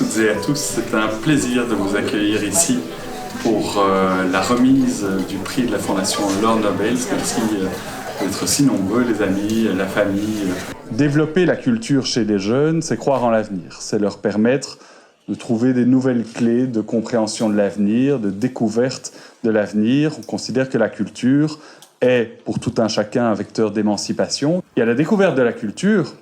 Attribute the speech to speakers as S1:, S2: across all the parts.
S1: toutes et à tous, c'est un plaisir de vous accueillir ici pour la remise du prix de la Fondation Laure Nobels. Merci d'être si nombreux, les amis, la famille. Développer la culture chez les jeunes, c'est croire en l'avenir, c'est leur permettre de trouver des nouvelles clés de compréhension de l'avenir, de découverte de l'avenir. On considère que la culture est, pour tout un chacun, un vecteur d'émancipation. Il y a la découverte de la culture,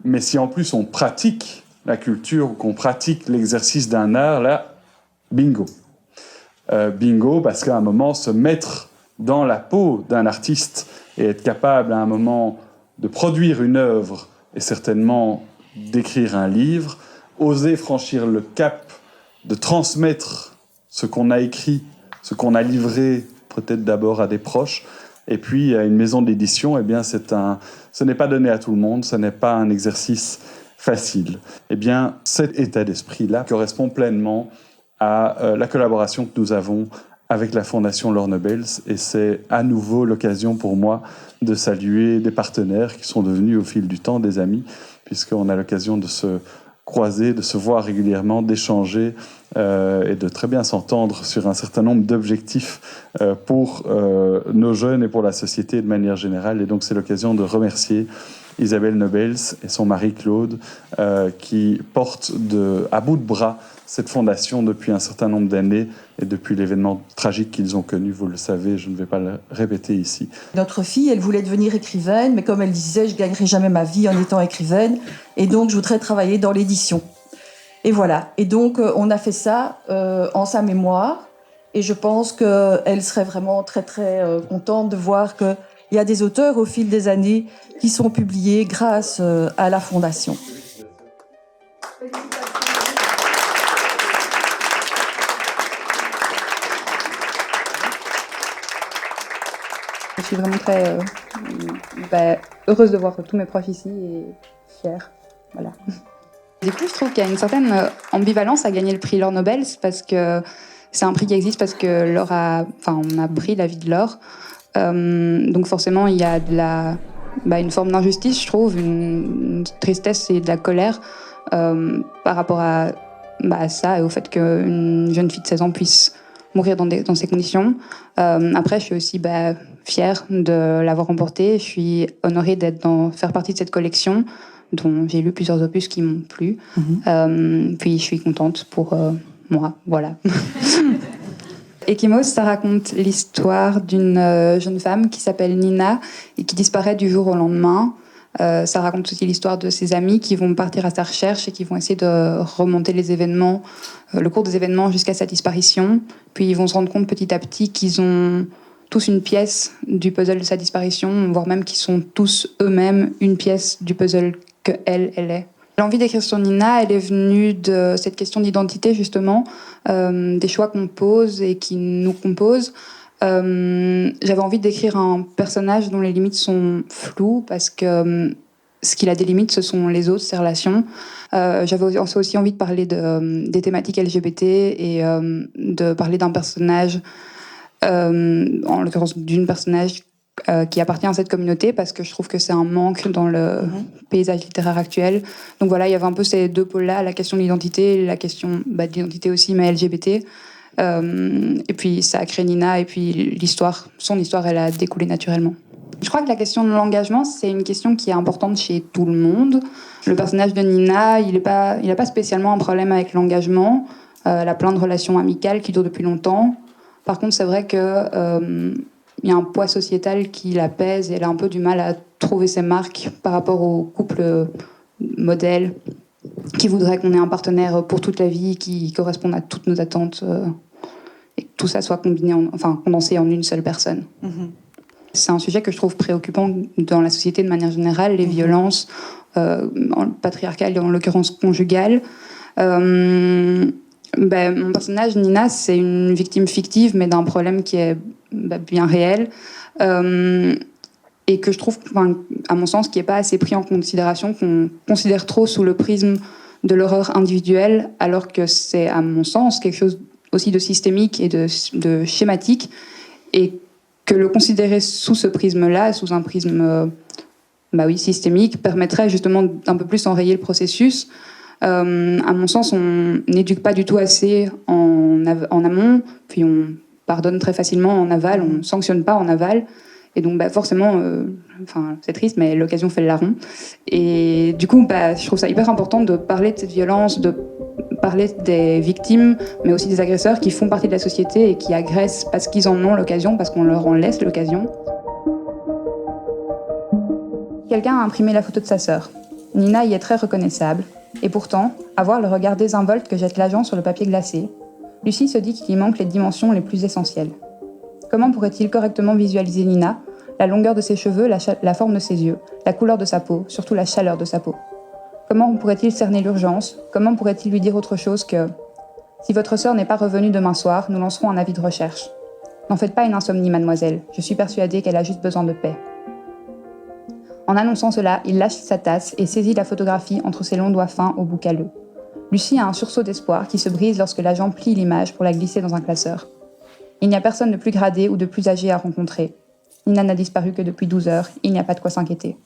S1: mais si en plus on pratique la culture ou qu'on pratique l'exercice d'un art, là, bingo. Bingo, parce qu'à un moment, se mettre dans la peau d'un artiste et être capable à un moment de produire une œuvre et certainement d'écrire un livre, oser franchir le cap de transmettre ce qu'on a écrit, ce qu'on a livré peut-être d'abord à des proches, et puis à une maison d'édition, eh bien ce n'est pas donné à tout le monde, ce n'est pas un exercice facile. Eh bien, cet état d'esprit-là correspond pleinement à la collaboration que nous avons avec la Fondation Laure Nobels, et c'est à nouveau l'occasion pour moi de saluer des partenaires qui sont devenus au fil du temps des amis, puisqu'on a l'occasion de se croiser, de se voir régulièrement, d'échanger et de très bien s'entendre sur un certain nombre d'objectifs pour nos jeunes et pour la société de manière générale. Et donc c'est l'occasion de remercier Isabelle Nobels et son mari Claude qui portent à bout de bras cette fondation depuis un certain nombre d'années et depuis l'événement tragique qu'ils ont connu, vous le savez, je ne vais pas le répéter ici.
S2: Notre fille, elle voulait devenir écrivaine, mais comme elle disait, je ne gagnerai jamais ma vie en étant écrivaine, et donc je voudrais travailler dans l'édition. Et voilà, et donc on a fait ça en sa mémoire, et je pense qu'elle serait vraiment très très contente de voir qu'il y a des auteurs au fil des années qui sont publiés grâce à la Fondation.
S3: Je suis vraiment très heureuse de voir tous mes proches ici et fière. Voilà. Du coup, je trouve qu'il y a une certaine ambivalence à gagner le prix Laure Nobels parce que c'est un prix qui existe parce que on a pris la vie de Laure. Donc forcément, il y a une forme d'injustice, je trouve, une tristesse et de la colère par rapport à ça et au fait qu'une jeune fille de 16 ans puisse mourir dans ces conditions. Après, je suis aussi fière de l'avoir remporté. Je suis honorée faire partie de cette collection dont j'ai lu plusieurs opus qui m'ont plu. Puis je suis contente pour moi, voilà. Ekimos, ça raconte l'histoire d'une jeune femme qui s'appelle Nina et qui disparaît du jour au lendemain. Ça raconte aussi l'histoire de ses amis qui vont partir à sa recherche et qui vont essayer de remonter les événements, le cours des événements jusqu'à sa disparition. Puis ils vont se rendre compte petit à petit qu'ils ont tous une pièce du puzzle de sa disparition, voire même qu'ils sont tous eux-mêmes une pièce du puzzle qu'elle est. L'envie d'écrire sur Nina, elle est venue de cette question d'identité, justement, des choix qu'on pose et qui nous composent. J'avais envie d'écrire un personnage dont les limites sont floues, parce que ce qui a des limites, ce sont les autres, ses relations. J'avais aussi envie de parler des thématiques LGBT et de parler d'un personnage, en l'occurrence d'une personnage qui appartient à cette communauté, parce que je trouve que c'est un manque dans le paysage littéraire actuel. Donc voilà, il y avait un peu ces deux pôles-là, la question de l'identité, la question de l'identité aussi, mais LGBT. Et puis ça a créé Nina, et puis son histoire, elle a découlé naturellement. Je crois que la question de l'engagement, c'est une question qui est importante chez tout le monde. Le personnage de Nina, il n'a pas spécialement un problème avec l'engagement. Elle a plein de relations amicales qui durent depuis longtemps. Par contre, c'est vrai que il y a un poids sociétal qui la pèse et elle a un peu du mal à trouver ses marques par rapport au couple modèle qui voudrait qu'on ait un partenaire pour toute la vie, qui corresponde à toutes nos attentes et que tout ça soit condensé en une seule personne. C'est un sujet que je trouve préoccupant dans la société de manière générale, les violences patriarcales et en l'occurrence conjugales. Mon personnage, Nina, c'est une victime fictive, mais d'un problème qui est bien réel, et que je trouve, à mon sens, qui n'est pas assez pris en considération, qu'on considère trop sous le prisme de l'horreur individuelle, alors que c'est, à mon sens, quelque chose aussi de systémique et de schématique, et que le considérer sous ce prisme-là, sous un prisme systémique, permettrait justement d'un peu plus enrayer le processus. À mon sens, on n'éduque pas du tout assez en amont, puis on pardonne très facilement en aval, on ne sanctionne pas en aval. Et donc forcément, c'est triste, mais l'occasion fait le larron. Et du coup, je trouve ça hyper important de parler de cette violence, de parler des victimes, mais aussi des agresseurs qui font partie de la société et qui agressent parce qu'ils en ont l'occasion, parce qu'on leur en laisse l'occasion. Quelqu'un a imprimé la photo de sa sœur. Nina y est très reconnaissable. Et pourtant, à voir le regard désinvolte que jette l'agent sur le papier glacé, Lucie se dit qu'il y manque les dimensions les plus essentielles. Comment pourrait-il correctement visualiser Nina, la longueur de ses cheveux, la forme de ses yeux, la couleur de sa peau, surtout la chaleur de sa peau? Comment pourrait-il cerner l'urgence? Comment pourrait-il lui dire autre chose que « Si votre sœur n'est pas revenue demain soir, nous lancerons un avis de recherche. N'en faites pas une insomnie, mademoiselle. Je suis persuadée qu'elle a juste besoin de paix. » En annonçant cela, il lâche sa tasse et saisit la photographie entre ses longs doigts fins au bout calleux. Lucie a un sursaut d'espoir qui se brise lorsque l'agent plie l'image pour la glisser dans un classeur. Il n'y a personne de plus gradé ou de plus âgé à rencontrer. Nina n'a disparu que depuis 12 heures, il n'y a pas de quoi s'inquiéter.